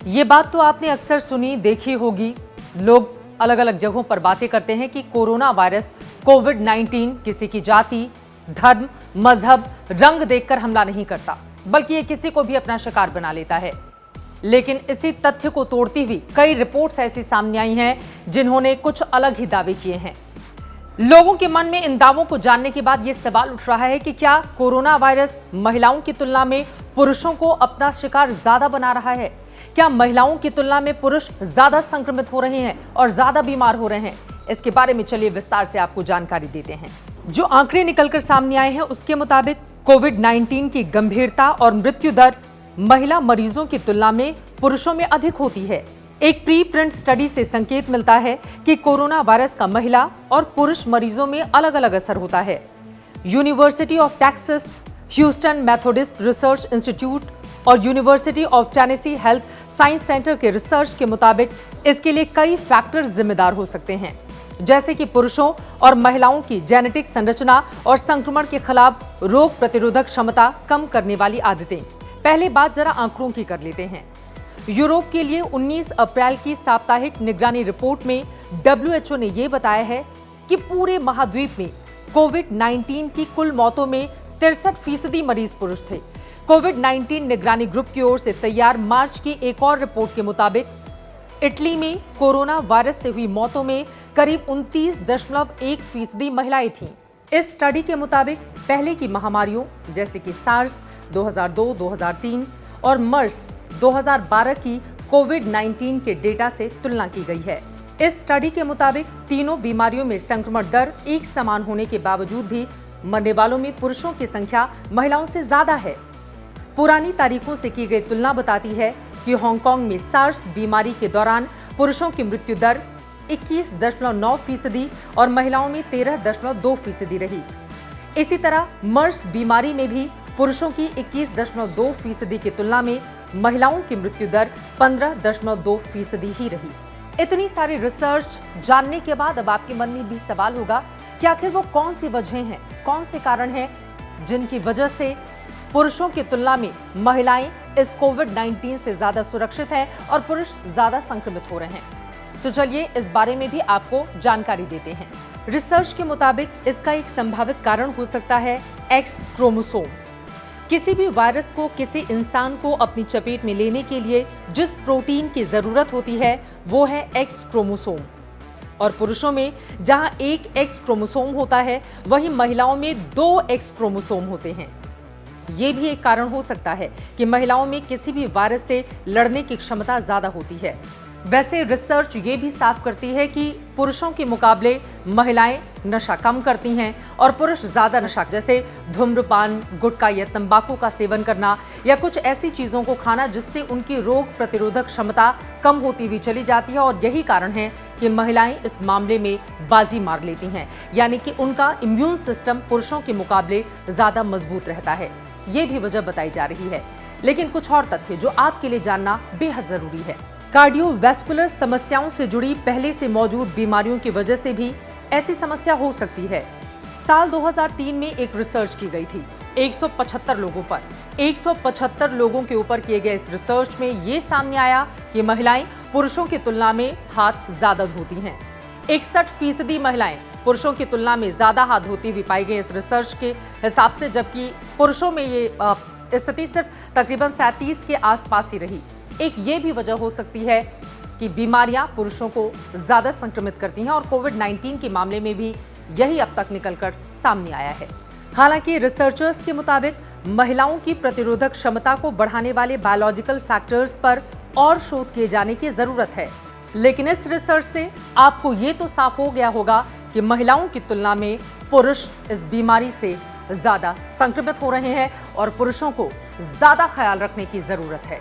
ये बात तो आपने अक्सर सुनी देखी होगी। लोग अलग अलग जगहों पर बातें करते हैं कि कोरोना वायरस कोविड-19 किसी की जाति, धर्म, मजहब, रंग देखकर हमला नहीं करता, बल्कि ये किसी को भी अपना शिकार बना लेता है। लेकिन इसी तथ्य को तोड़ती हुई कई रिपोर्ट्स ऐसी सामने आई हैं जिन्होंने कुछ अलग ही दावे किए हैं। लोगों के मन में इन दावों को जानने के बाद ये सवाल उठ रहा है कि क्या कोरोना वायरस महिलाओं की तुलना में पुरुषों को अपना शिकार ज्यादा बना रहा है? क्या महिलाओं की तुलना में पुरुष ज्यादा संक्रमित हो रहे हैं और ज्यादा बीमार हो रहे हैं? इसके बारे में चलिए विस्तार से आपको जानकारी देते हैं। जो आंकड़े निकलकर सामने आए हैं उसके मुताबिक कोविड-19 की गंभीरता और मृत्यु दर महिला मरीजों की तुलना में पुरुषों में अधिक होती है। एक प्री प्रिंट स्टडी से संकेत मिलता है कि कोरोना वायरस का महिला और पुरुष मरीजों में अलग अलग असर होता है। University of Texas, Houston Methodist Research Institute और University of Tennessee Health Science Center के रिसर्च के मुताबिक इसके लिए कई फैक्टर्स जिम्मेदार हो सकते हैं, जैसे कि पुरुषों और महिलाओं की जेनेटिक संरचना और संक्रमण के खिलाफ रोग प्रतिरोधक क्षमता कम करने वाली आदतें। पहले बात जरा आंकड़ों की कर लेते हैं। यूरोप के लिए 19 अप्रैल की साप्ताहिक निगरानी रिपोर्ट में WHO ने यह बताया है कि पूरे महाद्वीप में कोविड-19 की कुल मौतों में 63% मरीज पुरुष थे। कोविड-19 निगरानी ग्रुप की ओर से तैयार मार्च की एक और रिपोर्ट के मुताबिक इटली में कोरोना वायरस से हुई मौतों में करीब 29.1% महिलाएं थीं। इस स्टडी के मुताबिक पहले की महामारियों जैसे कि सार्स 2002-2003 और मर्स 2012 की कोविड-19 के डेटा से तुलना की गई है। इस स्टडी के मुताबिक तीनों बीमारियों में संक्रमण दर एक समान होने के बावजूद भी मरने वालों में पुरुषों की संख्या महिलाओं से ज्यादा है। पुरानी तारीखों से की गई तुलना बताती है कि हांगकांग में सार्स बीमारी के दौरान पुरुषों की मृत्यु दर 21.9% और महिलाओं में 13.2% रही। इसी तरह मर्स बीमारी में भी पुरुषों की 21.2% की तुलना में महिलाओं की मृत्यु दर 15.2% ही रही। इतनी सारी रिसर्च जानने के बाद अब आपके मन में भी सवाल होगा कि आखिर वो कौन सी वजहें हैं, कौन से कारण हैं जिनकी वजह से पुरुषों की तुलना में महिलाएं इस कोविड-19 से ज्यादा सुरक्षित हैं और पुरुष ज्यादा संक्रमित हो रहे हैं। तो चलिए इस बारे में भी आपको जानकारी देते हैं। रिसर्च के मुताबिक इसका एक संभावित कारण हो सकता है एक्स क्रोमोसोम। किसी भी वायरस को किसी इंसान को अपनी चपेट में लेने के लिए जिस प्रोटीन की जरूरत होती है वो है एक्स क्रोमोसोम। और पुरुषों में जहां एक एक्स क्रोमोसोम होता है वहीं महिलाओं में 2 एक्स क्रोमोसोम होते हैं। ये भी एक कारण हो सकता है कि महिलाओं में किसी भी वायरस से लड़ने की क्षमता ज्यादा होती है। वैसे रिसर्च ये भी साफ करती है कि पुरुषों के मुकाबले महिलाएं नशा कम करती हैं और पुरुष ज्यादा नशा जैसे धूम्रपान, गुटखा या तंबाकू का सेवन करना या कुछ ऐसी चीजों को खाना जिससे उनकी रोग प्रतिरोधक क्षमता कम होती हुई चली जाती है। और यही कारण है कि महिलाएं इस मामले में बाजी मार लेती हैं, यानी कि उनका इम्यून सिस्टम पुरुषों के मुकाबले ज्यादा मजबूत रहता है। ये भी वजह बताई जा रही है। लेकिन कुछ और तथ्य जो आपके लिए जानना बेहद जरूरी है। कार्डियोवैस्कुलर समस्याओं से जुड़ी पहले से मौजूद बीमारियों की वजह से भी ऐसी समस्या हो सकती है। साल 2003 में एक रिसर्च की गई थी 175 लोगों पर। 175 लोगों के ऊपर किए गए इस रिसर्च में ये सामने आया कि महिलाएं पुरुषों की तुलना में हाथ ज्यादा धोती हैं। 61% महिलाएं पुरुषों की तुलना में ज्यादा हाथ धोती हुई पाई गई इस रिसर्च के हिसाब से, जबकि पुरुषों में ये स्थिति सिर्फ तकरीबन 37 के आसपास ही रही। एक ये भी वजह हो सकती है कि बीमारियां पुरुषों को ज्यादा संक्रमित करती हैं और कोविड-19 के मामले में भी यही अब तक निकलकर सामने आया है। हालांकि रिसर्चर्स के मुताबिक महिलाओं की प्रतिरोधक क्षमता को बढ़ाने वाले बायोलॉजिकल फैक्टर्स पर और शोध किए जाने की जरूरत है। लेकिन इस रिसर्च से आपको ये तो साफ हो गया होगा कि महिलाओं की तुलना में पुरुष इस बीमारी से ज्यादा संक्रमित हो रहे हैं और पुरुषों को ज्यादा ख्याल रखने की जरूरत है।